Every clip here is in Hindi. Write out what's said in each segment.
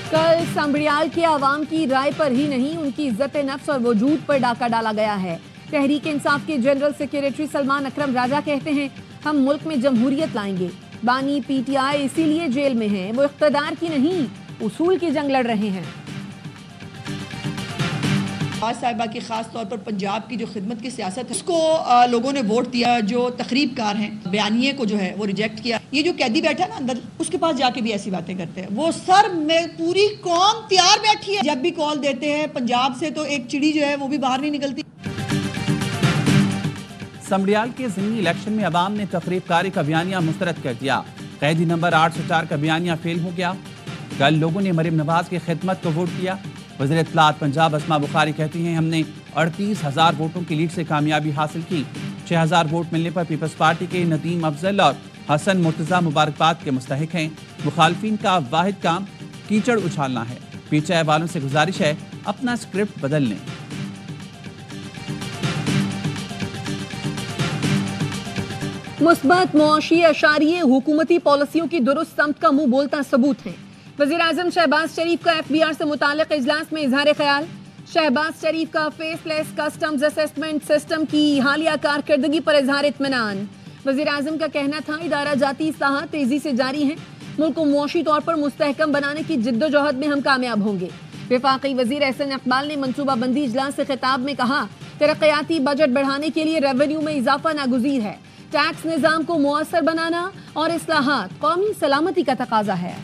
कल संबड़ियाल के आवाम की राय पर ही नहीं, उनकी इज्जत नफ्स और वजूद पर डाका डाला गया है। तहरीक इंसाफ के जनरल सेक्रेटरी सलमान अकरम राजा कहते हैं, हम मुल्क में जमहूरियत लाएंगे। बानी पीटीआई इसीलिए जेल में हैं, वो इख्तदार की नहीं, उसूल की जंग लड़ रहे हैं। साहिबा की खास तौर पर पंजाब की जो खिदमत की सियासत है उसको लोगों ने वोट दिया। जो तकरीबकार हैं बयानिए को जो है वो रिजेक्ट किया। ये जो कैदी बैठा है ना अंदर, उसके पास जाके भी ऐसी बातें करते हैं। वो सर में पूरी कौम तैयार बैठी है। जब भी कॉल देते हैं पंजाब से तो एक चिड़ी जो है वो भी बाहर नहीं निकलती। संबड़ियाल के ज़िमनी इलेक्शन में अवाम ने तकरीबकारी का बयानिया मुस्तरद कर दिया। कैदी नंबर 804 का बयानिया फेल हो गया। कल लोगों ने मरीम नवाज की खिदमत को वोट दिया। वज़ीर इत्तलात पंजाब अस्मा बुखारी कहती हैं, हमने 38,000 वोटों की लीड से कामयाबी हासिल की। 6,000 वोट मिलने पर पीपल्स पार्टी के नदीम अफजल और हसन मुर्तज़ा मुबारकबाद के मुस्तहिक हैं। मुखालफिन का वाहिद काम कीचड़ उछालना है। पीटीआई वालों से गुजारिश है, अपना स्क्रिप्ट बदल लें। मुस्बत मुआशी अशारिये हुकूमती पॉलिसियों की दुरुस्त समत का मुंह बोलता सबूत है। वज़ीर आज़म शहबाज शरीफ का FBR से मुताल्लिक़ इजलास में इजहार ख्याल। शहबाज शरीफ का फेसलेस कस्टम्स असेसमेंट सिस्टम की हालिया कारकर्दगी पर इजहार इत्मीनान। वज़ीर आज़म का कहना था, इदारा जाती इस्लाहात तेजी से जारी हैं, मुल्क को मुआशी तौर पर मुस्तहकम बनाने की जिद्दोजहद में हम कामयाब होंगे। वफाकी वज़ीर एहसन इकबाल ने मनसूबाबंदी इजलास से खिताब में कहा, तरक्याती बजट बढ़ाने के लिए रेवेन्यू में इजाफा नागुज़ीर है। टैक्स निज़ाम को मुअस्सर बनाना और इस्लाहात कौमी सलामती का तकाजा है।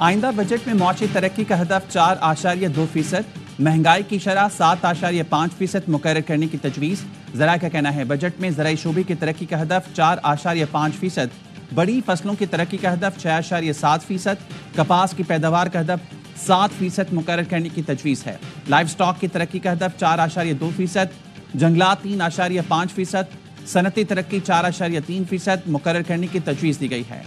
आइंदा बजट में मुआशी तरक्की का हदफ 4.2%, महंगाई की शरह 7.5% मुकर्रर करने की तजवीज़। ज़रा का कहना है, बजट में ज़राई शोबे की तरक्की का हदफ 4.5%, बड़ी फसलों की तरक्की का हदफ 6.7%, कपास की पैदावार का हदफ 7% मुकर्रर करने की तजवीज़ है। लाइव स्टॉक की तरक्की का हदफ 4.2%, जंगलात 3.5%, सनती तरक्की 4.3% मुकर्रर करने की तजवीज़ दी गई है।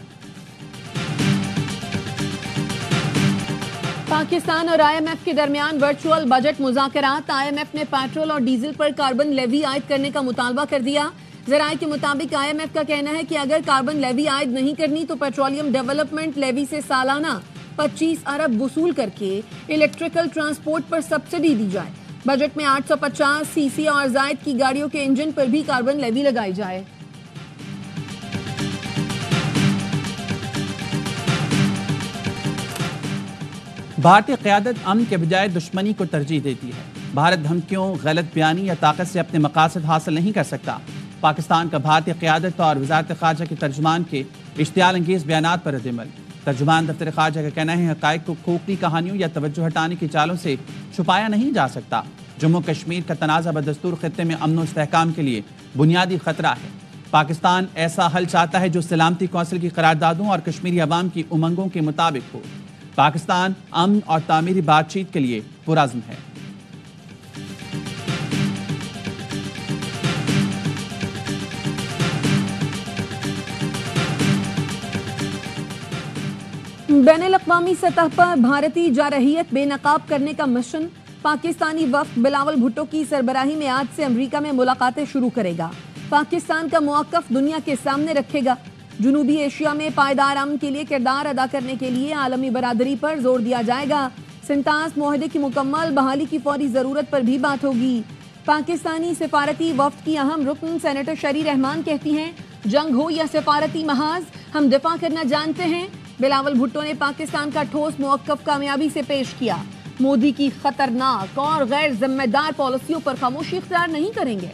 पाकिस्तान और IMF के दरमियान वर्चुअल बजट मुज़ाकरात। IMF ने पेट्रोल और डीजल पर कार्बन लेवी आयद करने का मुतालबा कर दिया। ज़राए के मुताबिक IMF का कहना है कि अगर कार्बन लेवी आयद नहीं करनी तो पेट्रोलियम डेवलपमेंट लेवी से सालाना 25 अरब वसूल करके इलेक्ट्रिकल ट्रांसपोर्ट पर सब्सिडी दी जाए। बजट में 850 सीसी और जायद की गाड़ियों के इंजन पर भी कार्बन लेवी लगाई जाए। भारतीय क़यादत अमन के बजाय दुश्मनी को तरजीह देती है। भारत धमकियों, गलत बयानी या ताकत से अपने मकासद हासिल नहीं कर सकता। पाकिस्तान का भारतीय क़यादत और वज़ारत ख़ारजा के तर्जुमान के इश्तियाल अंगेज़ बयानात पर रद्द-ए-अमल। तर्जुमान दफ्तर ख़ारजा का कहना है, हक़ाइक़ को खोखली कहानियों या तवज्जो हटाने की चालों से छुपाया नहीं जा सकता। जम्मू कश्मीर का तनाज़ा बदस्तूर ख़ित्ते में अमन और इस्तेहकाम के लिए बुनियादी ख़तरा है। पाकिस्तान ऐसा हल चाहता है जो सलामती कौंसिल की करारदादों और कश्मीरी अवाम की उमंगों के मुताबिक हो। पाकिस्तान अमन और तामीरी बातचीत के लिए पुरअज़्म है। बैनुल-अक़वामी सतह पर भारतीय जारहियत बेनकाब करने का मिशन। पाकिस्तानी वफ़द बिलावल भुट्टो की सरबराही में आज से अमरीका में मुलाकातें शुरू करेगा। पाकिस्तान का मौक़िफ़ दुनिया के सामने रखेगा। जनूबी एशिया में पायदार अमन के लिए किरदार अदा करने के लिए आलमी बरादरी पर जोर दिया जाएगा। सिंतास मुआहदे की मुकम्मल बहाली की फौरी ज़रूरत पर भी बात होगी। पाकिस्तानी सिफारती वफ़द की अहम रुकन सेनेटर शरी रहमान कहती हैं, जंग हो या सिफारती महाज, हम दिफा करना जानते हैं। बिलावल भुट्टो ने पाकिस्तान का ठोस मौक़िफ़ कामयाबी से पेश किया। मोदी की खतरनाक और गैर जिम्मेदार पॉलिसियों पर खामोशी इख्तियार नहीं करेंगे।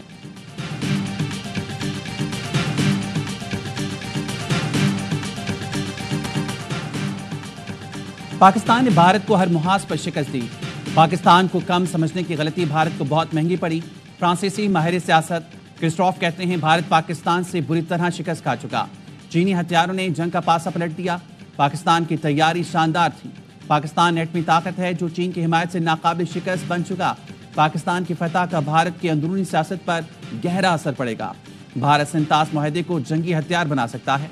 पाकिस्तान ने भारत को हर मुहाज पर शिकस्त दी। पाकिस्तान को कम समझने की गलती भारत को बहुत महंगी पड़ी। फ्रांसीसी माहिर सियासत क्रिस्टोफ कहते हैं, भारत पाकिस्तान से बुरी तरह शिकस्त खा चुका। चीनी हथियारों ने जंग का पासा पलट दिया। पाकिस्तान की तैयारी शानदार थी। पाकिस्तान एटमी ताकत है जो चीन की हिमायत से नाकाबिल शिकस्त बन चुका। पाकिस्तान की फतह का भारत की अंदरूनी सियासत पर गहरा असर पड़ेगा। भारत सिंतास मुआहदे को जंगी हथियार बना सकता है।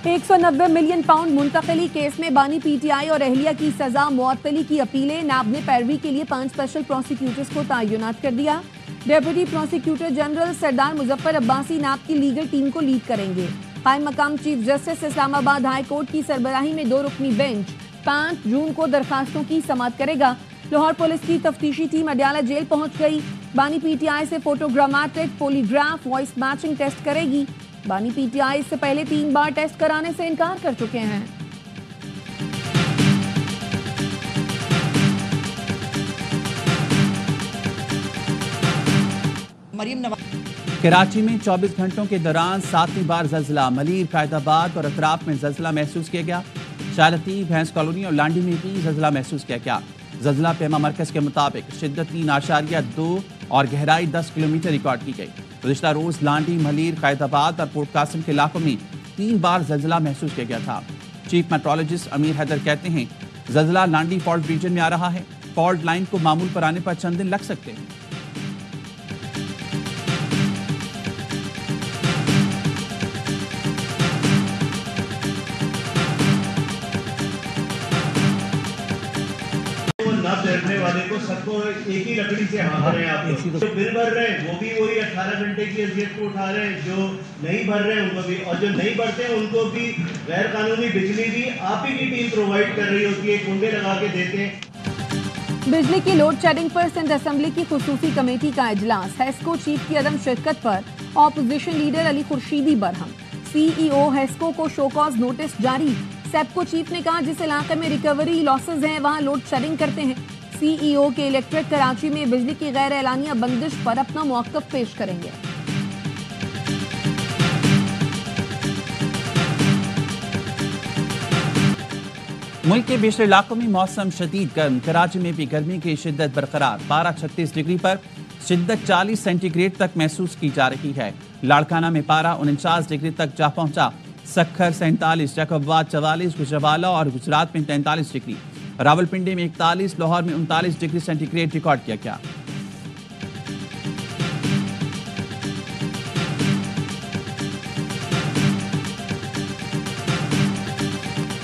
190 मिलियन पाउंड मुंतकली केस में बानी पीटीआई और अहलिया की सजा मुअत्तली की अपीलें। नाब ने पैरवी के लिए 5 स्पेशल प्रोसिक्यूटर्स को तैनात कर दिया। डेप्यूटी प्रोसिक्यूटर जनरल सरदार मुजफ्फर अब्बासी नाब की लीगल टीम को लीड करेंगे। कायम मकाम chief justice Islamabad high court की सरबराही में 2 रुकनी बेंच 5 जून को दरखास्तों की समाअत करेगा। लाहौर पुलिस की तफ्तीशी टीम अडयाला जेल पहुंच गई। बानी पीटीआई से photogrammetric, polygraph, voice matching test करेगी। बानी पीटीआई इससे पहले 3 बार टेस्ट कराने से इनकार कर चुके हैं। मरियम नवाज कराची में 24 घंटों के दौरान 7वीं बार जल्जला। मलीर, फैजाबाद और अतराफ में जल्जला महसूस किया गया। शालती, भैंस कॉलोनी और लांडी में भी जल्जला महसूस किया गया। जल्जला पेमा मरकज के मुताबिक शिद्दत 3.2 और गहराई 10 किलोमीटर रिकॉर्ड की गई। गुज़िश्ता रोज लांडी, मलीर, कैदाबाद और पोर्ट कासिम के इलाकों में 3 बार जल्जला महसूस किया गया था। चीफ मेट्रोलॉजिस्ट अमीर हैदर कहते हैं जल्जला लांडी फॉल्ट रीजन में आ रहा है। फॉल्ट लाइन को मामूल पर आने पर चंद दिन लग सकते हैं। बैठने वाले को सबको एक ही लकड़ी से हाँक रहे हैं। आप जो बिल भर रहे हैं वो भी वही 18 घंटे की अजियत को उठा रहे हैं। जो नहीं भर रहे हैं उनको भी, और जो नहीं भरते हैं उनको भी गैर कानूनी बिजली भी आप ही की टीम प्रोवाइड कर रही होती है, कुंडे लगा के देते हैं। बिजली की लोड शेडिंग पर सिंध असेंबली की खुसूसी कमेटी का इजलास। हेस्को चीफ की अदम शिरकत पर opposition leader Ali Khurshidi Barham. CEO Hesco को शोकॉज नोटिस जारी। सेप्को चीफ ने कहा जिस इलाके में रिकवरी लॉसेज हैं वहां लोड शेडिंग करते हैं। सीईओ के इलेक्ट्रेट कराची में बिजली की गैर एलानिया बंदिश पर अपना मौक़िफ़ पेश करेंगे। मुल्क के बेशतर इलाकों में मौसम शदीद गर्म। कराची में भी गर्मी की शिद्दत बरकरार। पारा 36 डिग्री पर, शिद्दत 40 सेंटीग्रेड तक महसूस की जा रही है। लाड़काना में पारा 49 डिग्री तक जा पहुंचा। सक्खर 47, जैकबाबाद 44, गुजरावाला और गुजरात में 43 डिग्री, रावलपिंडी में 41, लाहौर में 39 डिग्री सेंटीग्रेड रिकॉर्ड किया गया।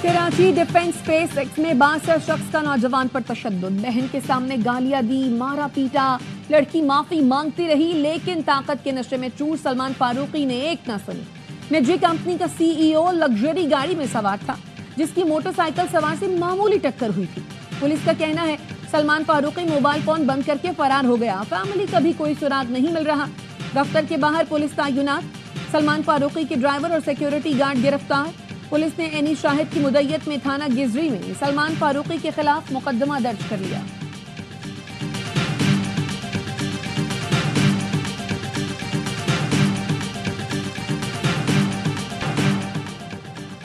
कराची डिफेंस स्पेस एक्स में 62 शख्स का नौजवान पर तशद्दुद। बहन के सामने गालियां दी, मारा पीटा। लड़की माफी मांगती रही लेकिन ताकत के नशे में चूर सलमान फारूकी ने एक न सुनी। निजी कंपनी का सीईओ लग्जरी गाड़ी में सवार था जिसकी मोटरसाइकिल सवार से मामूली टक्कर हुई थी। पुलिस का कहना है सलमान फारूकी मोबाइल फोन बंद करके फरार हो गया। फैमिली का भी कोई सुराग नहीं मिल रहा। दफ्तर के बाहर पुलिस तैनात। सलमान फारूकी के ड्राइवर और सिक्योरिटी गार्ड गिरफ्तार। पुलिस ने एनी शाहिद की मुद्दत में थाना गिजरी में सलमान फारूकी के खिलाफ मुकदमा दर्ज कर लिया।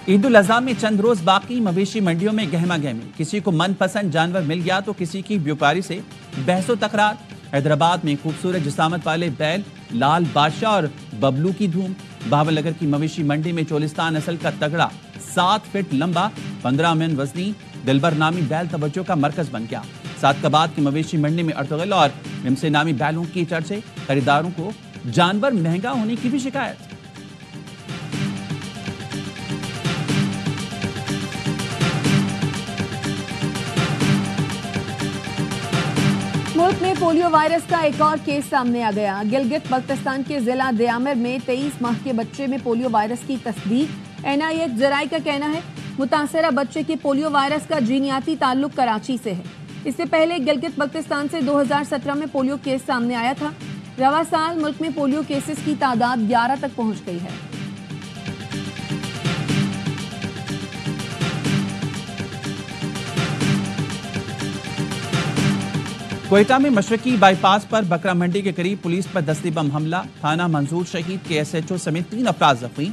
ईद उल अज़हा में चंद रोज बाकी मवेशी मंडियों में गहमा गहमी। किसी को मनपसंद जानवर मिल गया तो किसी की व्यापारी से बहसो तकरार। हैदराबाद में खूबसूरत जिसामत वाले बैल लाल बादशाह और बबलू की धूम। बहावलनगर की मवेशी मंडी में चोलिस्तान नस्ल का तगड़ा 7 फीट लंबा 15 मन वजनी दिलबर नामी बैल तवज्जो का मरकज बन गया। सादकाबाद की मवेशी मंडी में अर्तुगल और मिमसे नामी बैलों की चर्चे। खरीदारों को जानवर महंगा होने की भी शिकायत। मुल्क में पोलियो वायरस का एक और केस सामने आ गया। गिलगित बल्तिस्तान के जिला दयामिर में 23 माह के बच्चे में पोलियो वायरस की तस्दीक। NIH जराये का कहना है मुतासरा बच्चे के पोलियो वायरस का जीनियाती ताल्लुक कराची से है। इससे पहले गिलगित बल्तिस्तान से 2017 में पोलियो केस सामने आया था। रवा साल मुल्क में पोलियो केसेस की तादाद 11 तक पहुंच गई है। कोयटा में मशरकी बाईपास पर बकरा मंडी के करीब पुलिस पर दस्ती बम हमला। थाना मंजूर शहीद के SHO समेत 3 अफराद जख्मी।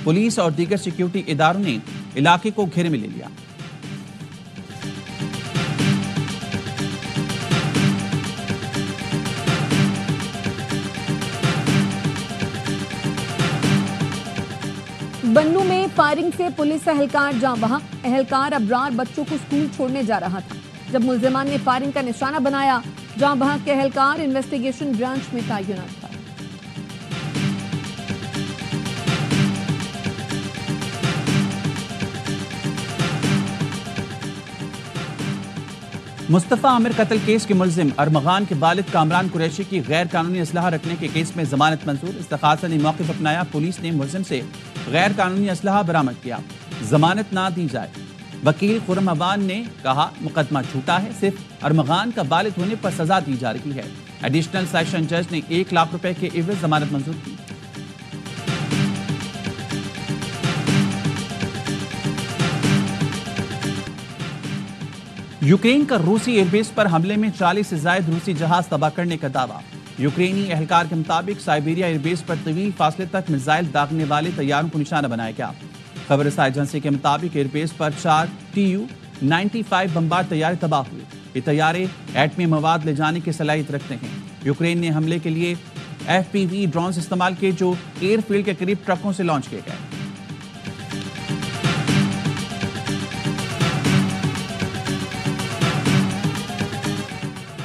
पुलिस और दीगर सिक्योरिटी इदारों ने इलाके को घेरे में ले लिया। बन्नू में फायरिंग से पुलिस एहलकार जाँ बहक। एहलकार अबरार बच्चों को स्कूल छोड़ने जा रहा था जब मुल्जिमान ने फायरिंग का निशाना बनाया। जाँ बहक के एहलकार इन्वेस्टिगेशन ब्रांच में तैनात था। मुस्तफ़ा आमिर कत्ल केस के मुलजिम अरमगान के वालिद कामरान कुरैशी की गैर कानूनी असलहा रखने के केस में जमानत मंजूर। इस्तखासा ने मौक़िफ़ अपनाया। पुलिस ने मुलजिम से गैर कानूनी असलहा बरामद किया, जमानत ना दी जाए। वकील खुर्रम अवान ने कहा मुकदमा झूठा है, सिर्फ अरमगान का वालिद होने पर सजा दी जा रही है। एडिशनल सेशन जज ने 1 लाख रुपए के एवज जमानत मंजूर की। यूक्रेन का रूसी एयरबेस पर हमले में 40 से ज्यादा रूसी जहाज तबाह करने का दावा। यूक्रेनी एहलकार के मुताबिक साइबेरिया एयरबेस पर तवील फासले तक मिसाइल दागने वाले तैयारों को निशाना बनाया गया। खबरसार एजेंसी के मुताबिक एयरबेस पर 4 Tu-95 बमबार तैयारे तबाह हुए। ये तैयारे एटमी मवाद ले जाने की सलाहियत रखते हैं। यूक्रेन ने हमले के लिए FPV ड्रोन इस्तेमाल किए जो एयरफील्ड के करीब ट्रकों से लॉन्च किए गए।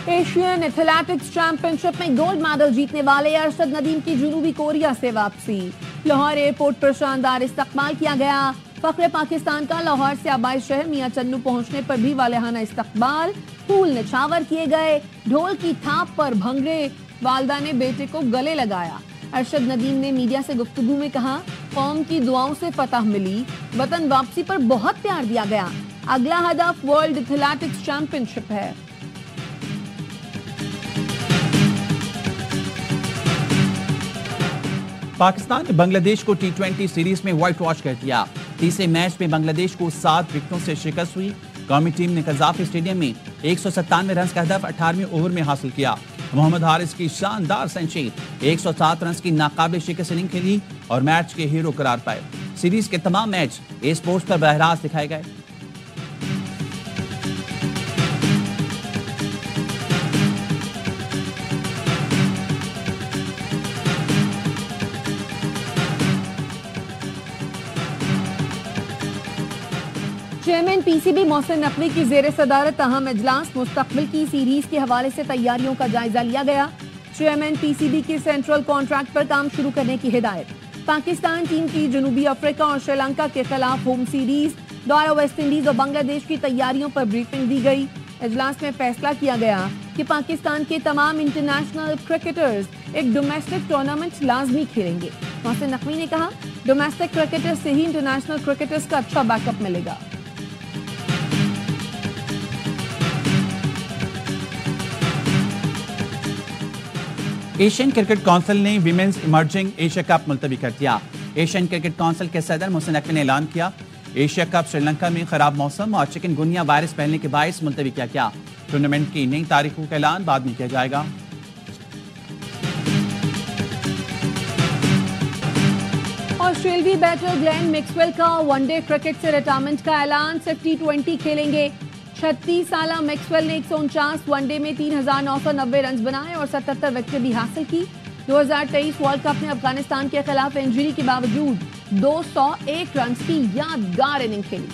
एशियन एथलेटिक्स चैंपियनशिप में गोल्ड मेडल जीतने वाले अरशद नदीम की जनूबी कोरिया से वापसी। लाहौर एयरपोर्ट पर शानदार इस्तकबाल किया गया। फख्रे पाकिस्तान का लाहौर से आबाई शहर मियां चन्नू पहुंचने पर भी वालेहाना इस्तकबाल, फूल निछावर किए गए। ढोल की थाप पर भंगड़े, वालदा ने बेटे को गले लगाया। अरशद नदीम ने मीडिया से गुफ्तगू में कहा, कौम की दुआओं से फतह मिली, वतन वापसी पर बहुत प्यार दिया गया। अगला हदफ वर्ल्ड एथलेटिक्स चैंपियनशिप है। पाकिस्तान ने बांग्लादेश को T20 सीरीज में व्हाइट वॉश कर दिया। तीसरे मैच में बांग्लादेश को 7 विकेटों से शिकस्त हुई। कौमी टीम ने कजाफी स्टेडियम में 197 रन का हदफ 18वें ओवर में हासिल किया। मोहम्मद हारिस की शानदार सेंचुरी 107 रन की नाकाबिल शिकस्त इनिंग खेली और मैच के हीरो करार पाए। सीरीज के तमाम मैच ए स्पोर्ट्स पर बराह रास्त दिखाए गए। चेयरमैन PCB मोहसिन नकवी की जेर सदारत अहम इजलास। मुस्तकबिल की सीरीज के हवाले से तैयारियों का जायजा लिया गया। चेयरमैन PCB की सेंट्रल कॉन्ट्रैक्ट पर काम शुरू करने की हिदायत। पाकिस्तान टीम की जनूबी अफ्रीका और श्रीलंका के खिलाफ होम सीरीज, दौरा वेस्ट इंडीज और बांग्लादेश की तैयारियों पर ब्रीफिंग दी गई। इजलास में फैसला किया गया कि पाकिस्तान के तमाम इंटरनेशनल क्रिकेटर्स एक डोमेस्टिक टूर्नामेंट लाजमी खेलेंगे। मोहसिन नकवी ने कहा, डोमेस्टिक क्रिकेटर्स से ही इंटरनेशनल क्रिकेटर्स का अच्छा बैकअप मिलेगा। एशियन क्रिकेट काउंसिल ने विमेंस इमर्जिंग एशिया कप मुलतवी कर दिया। एशियन क्रिकेट काउंसिल के सदर मोहसिन नकवी ने ऐलान किया, एशिया कप श्रीलंका में खराब मौसम और चिकनगुनिया वायरस फैलने के बायस मुलतवी किया गया। टूर्नामेंट की नई तारीखों का ऐलान बाद में किया जाएगा। ऑस्ट्रेलियाई बैटर ग्लेन मैक्सवेल का वनडे क्रिकेट से रिटायरमेंट का ऐलान। सिर्फ T20 खेलेंगे। 36 साल मैक्सवेल ने 149 वनडे में 3,990 रन बनाए और 77 विकेट भी हासिल की। 2023 वर्ल्ड कप में अफगानिस्तान के खिलाफ इंजरी के बावजूद 201 रन की यादगार इनिंग खेली।